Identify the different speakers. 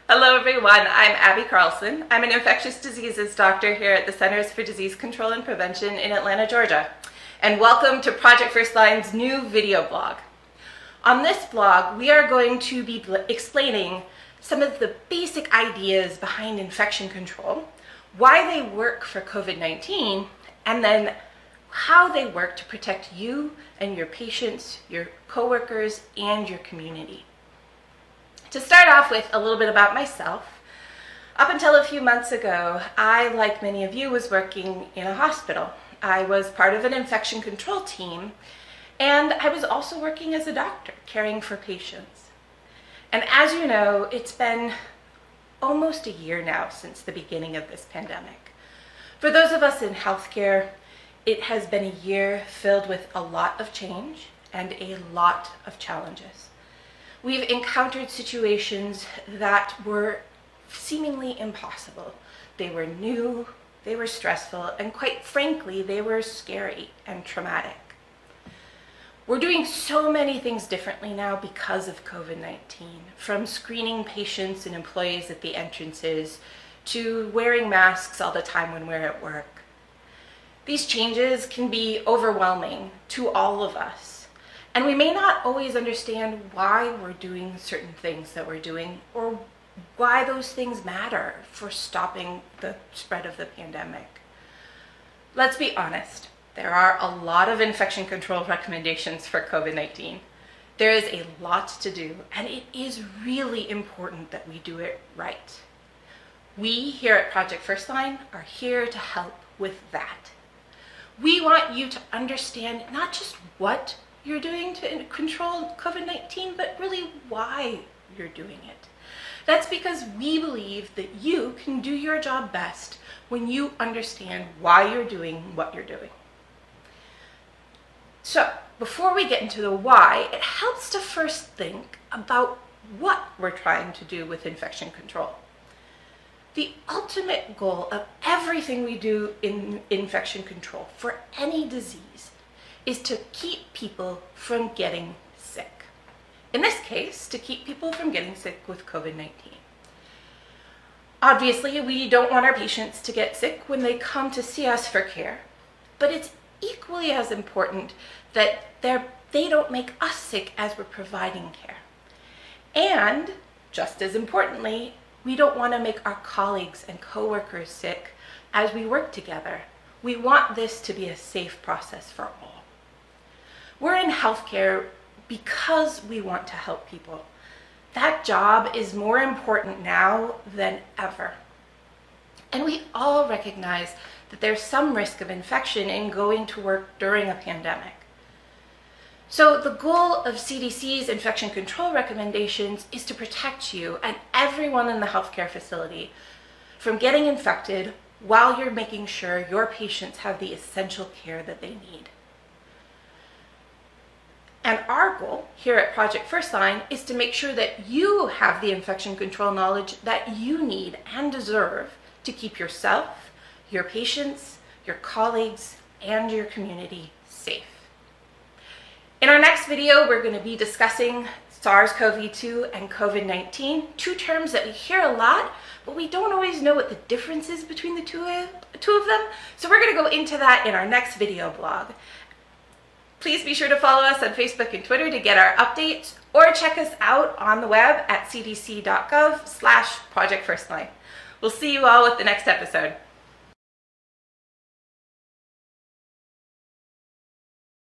Speaker 1: Hello everyone, I'm Abby Carlson. I'm an infectious diseases doctor here at the Centers for Disease Control and Prevention in Atlanta, Georgia. And welcome to Project Firstline's new video blog. On this blog, we are going to be explaining some of the basic ideas behind infection control, why they work for COVID-19, and then how they work to protect you and your patients, your coworkers, and your community. To start off with a little bit about myself, up until a few months ago, I, like many of you, was working in a hospital. I was part of an infection control team, and I was also working as a doctor, caring for patients. And as you know, it's been almost a year now since the beginning of this pandemic. For those of us in healthcare, it has been a year filled with a lot of change and a lot of challenges. We've encountered situations that were seemingly impossible. They were new, they were stressful, and quite frankly, they were scary and traumatic. We're doing so many things differently now because of COVID-19, from screening patients and employees at the entrances to wearing masks all the time when we're at work. These changes can be overwhelming to all of us. And we may not always understand why we're doing certain things that we're doing or why those things matter for stopping the spread of the pandemic. Let's be honest, there are a lot of infection control recommendations for COVID-19. There is a lot to do, and it is really important that we do it right. We here at Project Firstline are here to help with that. We want you to understand not just what you're doing to control COVID-19, but really why you're doing it. That's because we believe that you can do your job best when you understand why you're doing what you're doing. So, before we get into the why, it helps to first think about what we're trying to do with infection control. The ultimate goal of everything we do in infection control for any disease is to keep people from getting sick. In this case, to keep people from getting sick with COVID-19. Obviously, we don't want our patients to get sick when they come to see us for care, but it's equally as important that they don't make us sick as we're providing care. And, just as importantly, we don't want to make our colleagues and coworkers sick as we work together. We want this to be a safe process for all. We're in healthcare because we want to help people. That job is more important now than ever. And we all recognize that there's some risk of infection in going to work during a pandemic. So the goal of CDC's infection control recommendations is to protect you and everyone in the healthcare facility from getting infected while you're making sure your patients have the essential care that they need. And our goal here at Project Firstline is to make sure that you have the infection control knowledge that you need and deserve to keep yourself, your patients, your colleagues, and your community safe. In our next video, we're going to be discussing SARS-CoV-2 and COVID-19, two terms that we hear a lot, but we don't always know what the difference is between the two of them. So we're going to go into that in our next video blog. Please be sure to follow us on Facebook and Twitter to get our updates, or check us out on the web at cdc.gov/Project Firstline. We'll see you all with the next episode.